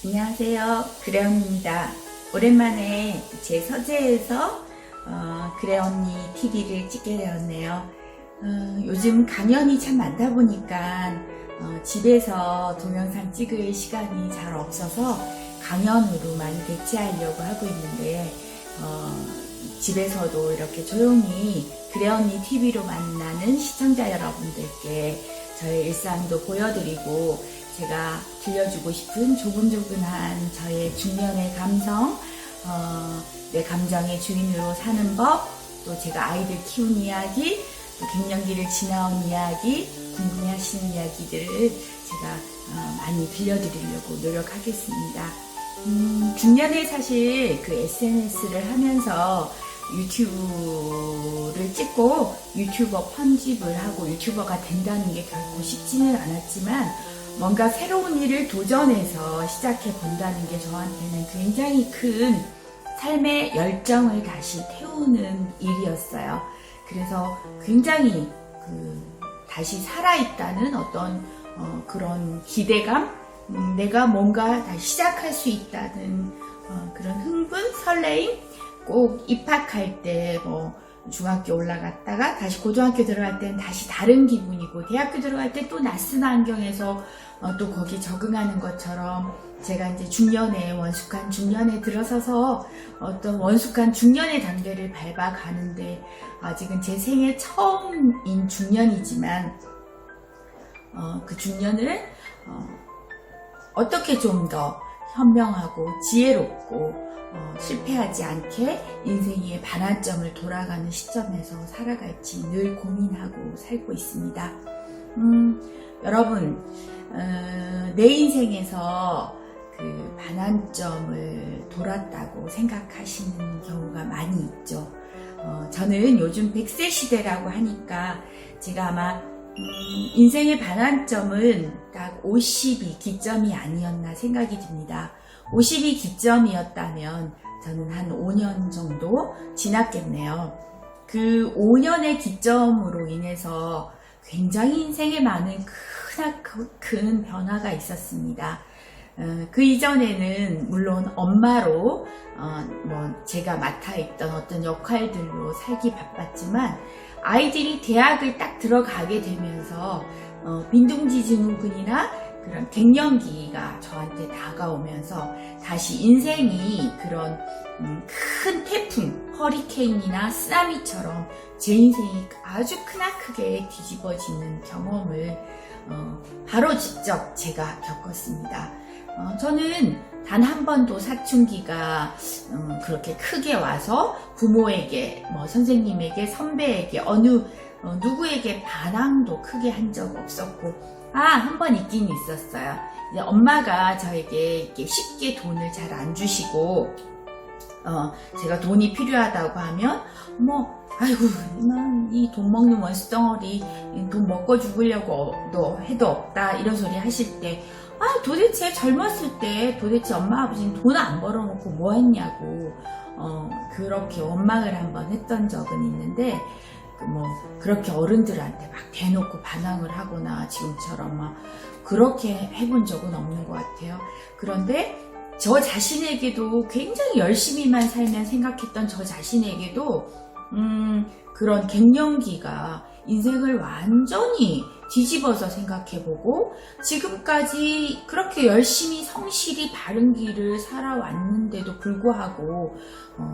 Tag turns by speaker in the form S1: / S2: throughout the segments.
S1: 안녕하세요. 그래언니입니다. 오랜만에 제 서재에서 그래언니 TV를 찍게 되었네요. 요즘 강연이 참 많다 보니까 집에서 동영상 찍을 시간이 잘 없어서 강연으로 많이 대체하려고 하고 있는데 집에서도 이렇게 조용히 그래언니 TV로 만나는 시청자 여러분들께 저의 일상도 보여드리고 제가 들려주고 싶은 조근조근한 저의 중년의 감성, 내 감정의 주인으로 사는 법, 또 제가 아이들 키운 이야기, 또 갱년기를 지나온 이야기, 궁금해하시는 이야기들을 제가 많이 들려드리려고 노력하겠습니다. 중년에 사실 그 SNS를 하면서 유튜브를 찍고 유튜버 편집을 하고 유튜버가 된다는 게 결코 쉽지는 않았지만 뭔가 새로운 일을 도전해서 시작해 본다는 게 저한테는 굉장히 큰 삶의 열정을 다시 태우는 일이었어요. 그래서 굉장히 다시 살아있다는 어떤 그런 기대감, 내가 뭔가 다시 시작할 수 있다는 그런 흥분, 설레임, 꼭 입학할 때 중학교 올라갔다가 다시 고등학교 들어갈 때는 다시 다른 기분이고 대학교 들어갈 때 또 낯선 환경에서 또 거기 적응하는 것처럼 제가 이제 중년에 원숙한 중년에 들어서서 어떤 원숙한 중년의 단계를 밟아가는데 아직은 제 생애 처음인 중년이지만 그 중년을 어떻게 좀 더 현명하고 지혜롭고 실패하지 않게 인생의 반환점을 돌아가는 시점에서 살아갈지 늘 고민하고 살고 있습니다. 여러분, 내 인생에서 그 반환점을 돌았다고 생각하시는 경우가 많이 있죠. 저는 요즘 100세 시대라고 하니까 제가 아마 인생의 반환점은 딱 50이 기점이 아니었나 생각이 듭니다. 50이 기점이었다면 저는 한 5년 정도 지났겠네요. 그 5년의 기점으로 인해서 굉장히 인생에 많은 큰 변화가 있었습니다. 그 이전에는 물론 엄마로 제가 맡아있던 어떤 역할들로 살기 바빴지만 아이들이 대학을 딱 들어가게 되면서 빈둥지중근이나 그런 갱년기가 저한테 다가오면서 다시 인생이 그런 큰 태풍, 허리케인이나 쓰나미처럼 제 인생이 아주 크나크게 뒤집어지는 경험을 바로 직접 제가 겪었습니다. 저는 단 한 번도 사춘기가 그렇게 크게 와서 부모에게, 선생님에게, 선배에게, 누구에게 반항도 크게 한 적 없었고 한 번 있긴 있었어요. 이제 엄마가 저에게 이렇게 쉽게 돈을 잘 안 주시고, 제가 돈이 필요하다고 하면, 아이고, 이 돈 먹는 원수덩어리, 돈 먹고 죽으려고 해도 없다, 이런 소리 하실 때, 도대체 젊었을 때 도대체 엄마 아버지는 돈 안 벌어놓고 뭐 했냐고, 그렇게 원망을 한번 했던 적은 있는데, 그렇게 어른들한테 막 대놓고 반항을 하거나 지금처럼 막 그렇게 해본 적은 없는 것 같아요. 그런데 저 자신에게도 굉장히 열심히만 살면 생각했던 저 자신에게도 그런 갱년기가 인생을 완전히 뒤집어서 생각해보고 지금까지 그렇게 열심히 성실히 바른 길을 살아왔는데도 불구하고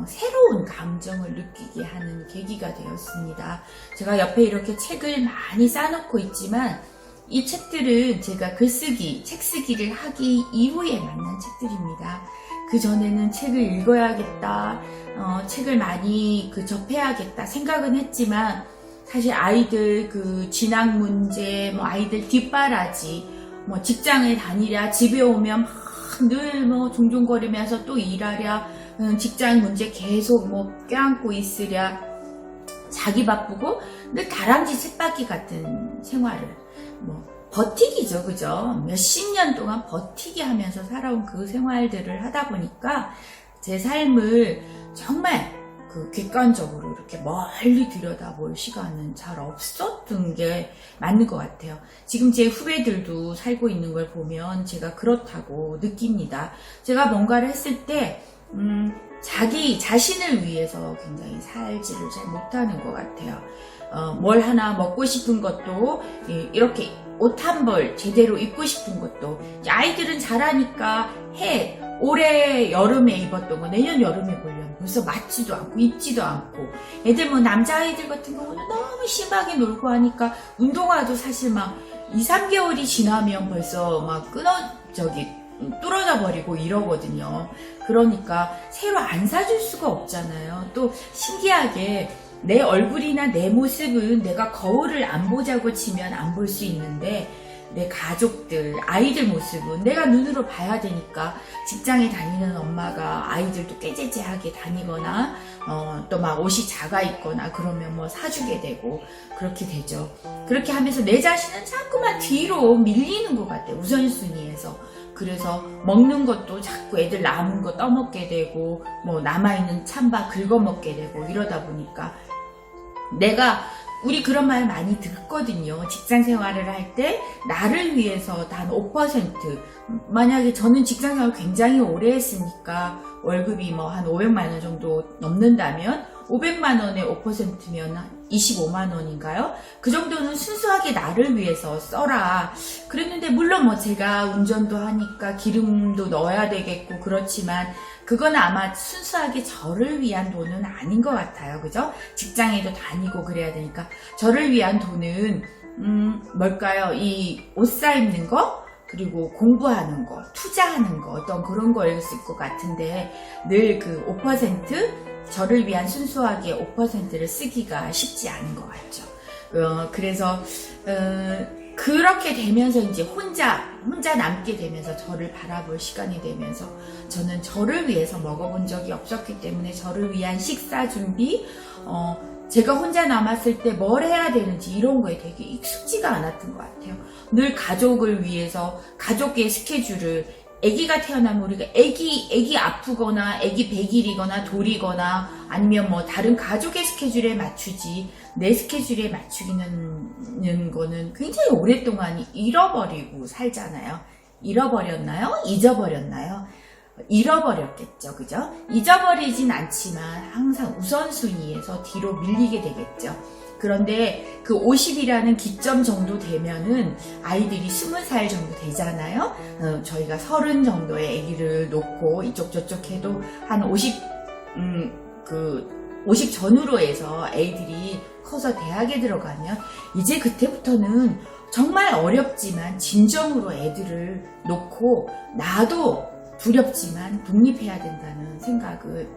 S1: 새로운 감정을 느끼게 하는 계기가 되었습니다. 제가 옆에 이렇게 책을 많이 쌓아놓고 있지만 이 책들은 제가 책 쓰기를 하기 이후에 만난 책들입니다. 그 전에는 책을 읽어야겠다, 책을 많이 접해야겠다 생각은 했지만 사실 아이들 진학 문제, 아이들 뒷바라지, 직장에 다니랴, 집에 오면 늘 종종거리면서 또 일하랴, 직장 문제 계속 껴안고 있으랴, 자기 바쁘고 늘 다람쥐 쳇바퀴 같은 생활을, 버티기죠, 그죠? 몇십 년 동안 버티기 하면서 살아온 그 생활들을 하다 보니까 제 삶을 정말 그 객관적으로 이렇게 멀리 들여다볼 시간은 잘 없었던 게 맞는 것 같아요. 지금 제 후배들도 살고 있는 걸 보면 제가 그렇다고 느낍니다. 제가 뭔가를 했을 때 자기 자신을 위해서 굉장히 살지를 잘 못하는 것 같아요. 뭘 하나 먹고 싶은 것도 이렇게 옷 한 벌 제대로 입고 싶은 것도 아이들은 잘하니까 해. 올해 여름에 입었던 거 내년 여름에 보려면 벌써 맞지도 않고 입지도 않고 애들 뭐 남자아이들 같은 경우는 너무 심하게 놀고 하니까 운동화도 사실 막 2, 3개월이 지나면 벌써 막 뚫어져 버리고 이러거든요. 그러니까 새로 안 사줄 수가 없잖아요. 또 신기하게 내 얼굴이나 내 모습은 내가 거울을 안 보자고 치면 안 볼 수 있는데 내 가족들, 아이들 모습은 내가 눈으로 봐야 되니까 직장에 다니는 엄마가 아이들도 깨재재하게 다니거나 또 막 옷이 작아 있거나 그러면 뭐 사주게 되고 그렇게 되죠. 그렇게 하면서 내 자신은 자꾸만 뒤로 밀리는 것 같아요. 우선순위에서. 그래서 먹는 것도 자꾸 애들 남은 거 떠먹게 되고 뭐 남아있는 찬밥 긁어먹게 되고 이러다 보니까 우리 그런 말 많이 듣거든요. 직장 생활을 할 때 나를 위해서 단 5%, 만약에 저는 직장 생활을 굉장히 오래 했으니까 월급이 뭐 한 500만 원 정도 넘는다면 500만 원의 5%면 25만 원인가요? 그 정도는 순수하게 나를 위해서 써라. 그랬는데 물론 뭐 제가 운전도 하니까 기름도 넣어야 되겠고 그렇지만 그건 아마 순수하게 저를 위한 돈은 아닌 것 같아요. 그죠? 직장에도 다니고 그래야 되니까 저를 위한 돈은 뭘까요? 이 옷 사입는 거 그리고 공부하는 거, 투자하는 거 어떤 그런 거였을 것 같은데 늘 그 5% 저를 위한 순수하게 5%를 쓰기가 쉽지 않은 것 같죠. 그래서 그렇게 되면서 이제 혼자 남게 되면서 저를 바라볼 시간이 되면서 저는 저를 위해서 먹어본 적이 없었기 때문에 저를 위한 식사 준비, 제가 혼자 남았을 때 뭘 해야 되는지 이런 거에 되게 익숙지가 않았던 것 같아요. 늘 가족을 위해서 가족의 스케줄을 아기가 태어나면 우리가 아기 아프거나 아기 100일이거나 돌이거나 아니면 뭐 다른 가족의 스케줄에 맞추지 내 스케줄에 맞추기는 거는 굉장히 오랫동안 잃어버리고 살잖아요. 잃어버렸나요? 잊어버렸나요? 잃어버렸겠죠. 그죠? 잊어버리진 않지만 항상 우선순위에서 뒤로 밀리게 되겠죠. 그런데 그 50이라는 기점 정도 되면은 아이들이 20살 정도 되잖아요. 저희가 30 정도의 아기를 놓고 이쪽 저쪽 해도 한 50 전후로 해서 애들이 커서 대학에 들어가면 이제 그때부터는 정말 어렵지만 진정으로 애들을 놓고 나도 두렵지만 독립해야 된다는 생각을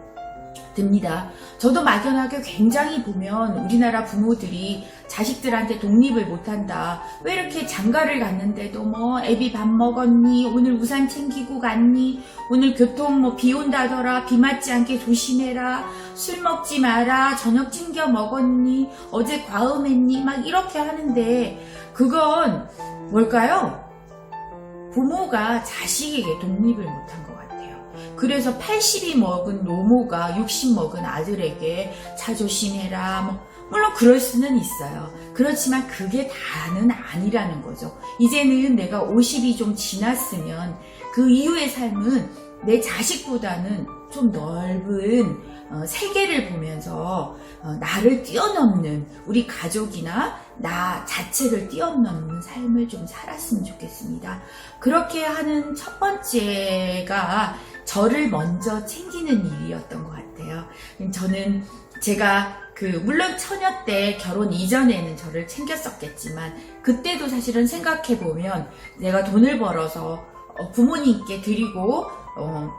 S1: 듭니다. 저도 막연하게 굉장히 보면 우리나라 부모들이 자식들한테 독립을 못한다. 왜 이렇게 장가를 갔는데도 뭐 애비 밥 먹었니? 오늘 우산 챙기고 갔니? 오늘 교통 뭐 비 온다더라. 비 맞지 않게 조심해라. 술 먹지 마라. 저녁 챙겨 먹었니? 어제 과음했니? 막 이렇게 하는데 그건 뭘까요? 부모가 자식에게 독립을 못한 것 같아요. 그래서 80이 먹은 노모가 60 먹은 아들에게 자조심해라. 물론 그럴 수는 있어요. 그렇지만 그게 다는 아니라는 거죠. 이제는 내가 50이 좀 지났으면 그 이후의 삶은 내 자식보다는 좀 넓은 세계를 보면서 나를 뛰어넘는 우리 가족이나 나 자체를 뛰어넘는 삶을 좀 살았으면 좋겠습니다. 그렇게 하는 첫 번째가 저를 먼저 챙기는 일이었던 것 같아요. 저는 제가 물론 처녀 때 결혼 이전에는 저를 챙겼었겠지만 그때도 사실은 생각해보면 내가 돈을 벌어서 부모님께 드리고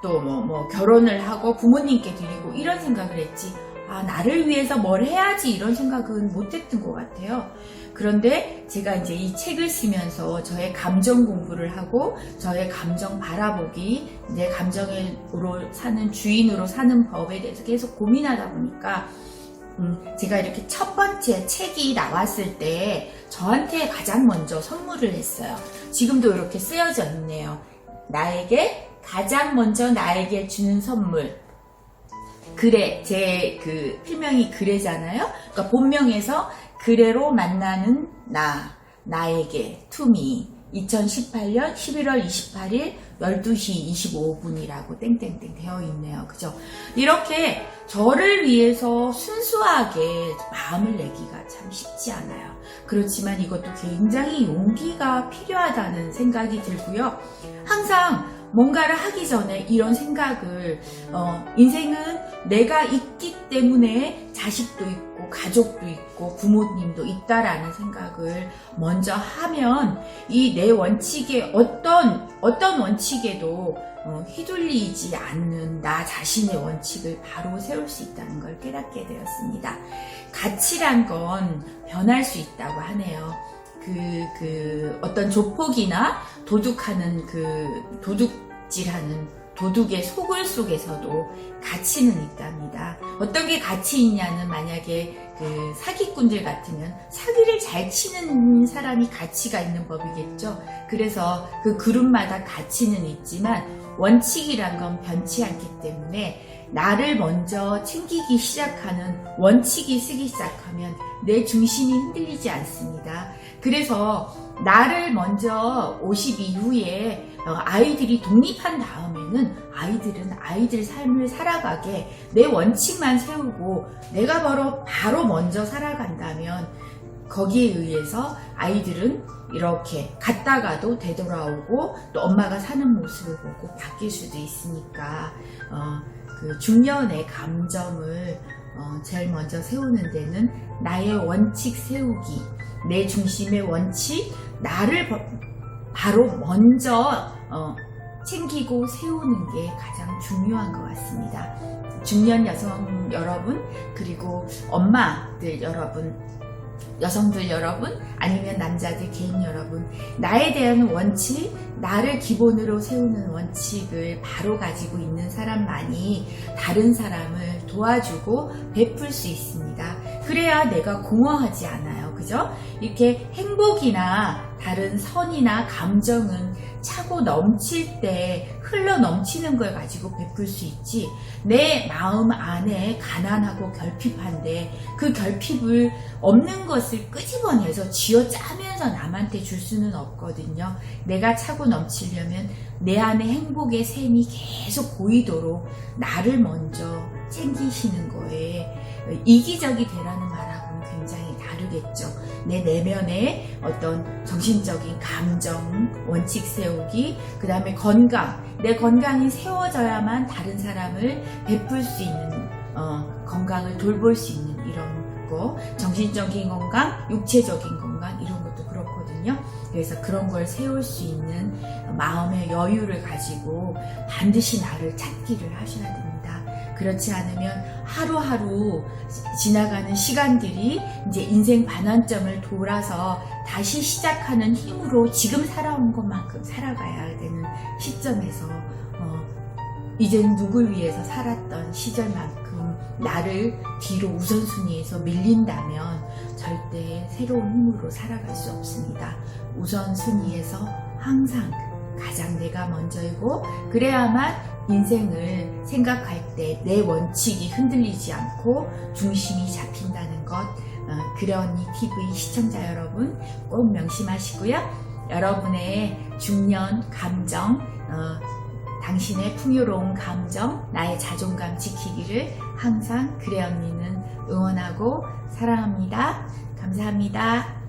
S1: 또 결혼을 하고 부모님께 드리고 이런 생각을 했지 나를 위해서 뭘 해야지 이런 생각은 못했던 것 같아요. 그런데 제가 이제 이 책을 쓰면서 저의 감정 공부를 하고 저의 감정 바라보기, 내 감정으로 사는 주인으로 사는 법에 대해서 계속 고민하다 보니까 제가 이렇게 첫 번째 책이 나왔을 때 저한테 가장 먼저 선물을 했어요. 지금도 이렇게 쓰여져 있네요. 가장 먼저 나에게 주는 선물. 그래, 제 그 필명이 그래잖아요. 그러니까 본명에서 그래로 만나는 나에게, 투미. 2018년 11월 28일 12시 25분이라고 땡땡땡 되어 있네요. 그죠? 이렇게 저를 위해서 순수하게 마음을 내기가 참 쉽지 않아요. 그렇지만 이것도 굉장히 용기가 필요하다는 생각이 들고요. 항상 뭔가를 하기 전에 이런 생각을 인생은 내가 있기 때문에 자식도 있고 가족도 있고 부모님도 있다라는 생각을 먼저 하면 이 내 원칙에 어떤 원칙에도 휘둘리지 않는 나 자신의 원칙을 바로 세울 수 있다는 걸 깨닫게 되었습니다. 가치란 건 변할 수 있다고 하네요. 어떤 조폭이나 도둑하는 도둑질하는 도둑의 속을 속에서도 가치는 있답니다. 어떤 게 가치 있냐는 만약에 사기꾼들 같으면 사기를 잘 치는 사람이 가치가 있는 법이겠죠. 그래서 그 그룹마다 가치는 있지만 원칙이란 건 변치 않기 때문에 나를 먼저 챙기기 시작하는 원칙이 쓰기 시작하면 내 중심이 흔들리지 않습니다. 그래서 나를 먼저 50 이후에 아이들이 독립한 다음에는 아이들은 아이들 삶을 살아가게 내 원칙만 세우고 내가 바로 먼저 살아간다면 거기에 의해서 아이들은 이렇게 갔다가도 되돌아오고 또 엄마가 사는 모습을 보고 바뀔 수도 있으니까 그 중년의 감정을 제일 먼저 세우는 데는 나의 원칙 세우기, 내 중심의 원칙, 나를 바로 먼저 챙기고 세우는 게 가장 중요한 것 같습니다. 중년 여성 여러분, 그리고 엄마들 여러분, 여성들 여러분, 아니면 남자들 개인 여러분, 나에 대한 원칙, 나를 기본으로 세우는 원칙을 바로 가지고 있는 사람만이 다른 사람을 도와주고 베풀 수 있습니다. 그래야 내가 공허하지 않아요. 그죠? 이렇게 행복이나 다른 선이나 감정은 차고 넘칠 때 흘러 넘치는 걸 가지고 베풀 수 있지, 내 마음 안에 가난하고 결핍한데 그 결핍을 없는 것을 끄집어내서 쥐어짜면서 남한테 줄 수는 없거든요. 내가 차고 넘치려면 내 안에 행복의 샘이 계속 보이도록 나를 먼저 챙기시는 거에 이기적이 되라는 말하고는 굉장히 다르겠죠. 내 내면의 어떤 정신적인 감정, 원칙 세우기, 그 다음에 건강, 내 건강이 세워져야만 다른 사람을 베풀 수 있는 건강을 돌볼 수 있는 이런 거, 정신적인 건강, 육체적인 건강 이런 것도 그렇거든요. 그래서 그런 걸 세울 수 있는 마음의 여유를 가지고 반드시 나를 찾기를 하셔야 됩니다. 그렇지 않으면 하루하루 지나가는 시간들이 이제 인생 반환점을 돌아서 다시 시작하는 힘으로 지금 살아온 것만큼 살아가야 되는 시점에서 이젠 누굴 위해서 살았던 시절만큼 나를 뒤로 우선순위에서 밀린다면 절대 새로운 힘으로 살아갈 수 없습니다. 우선순위에서 항상 가장 내가 먼저이고, 그래야만 인생을 생각할 때 내 원칙이 흔들리지 않고 중심이 잡힌다는 것, 그러니 TV 시청자 여러분 꼭 명심하시고요. 여러분의 중년 감정, 당신의 풍요로운 감정, 나의 자존감 지키기를 항상 그래 언니는 응원하고 사랑합니다. 감사합니다.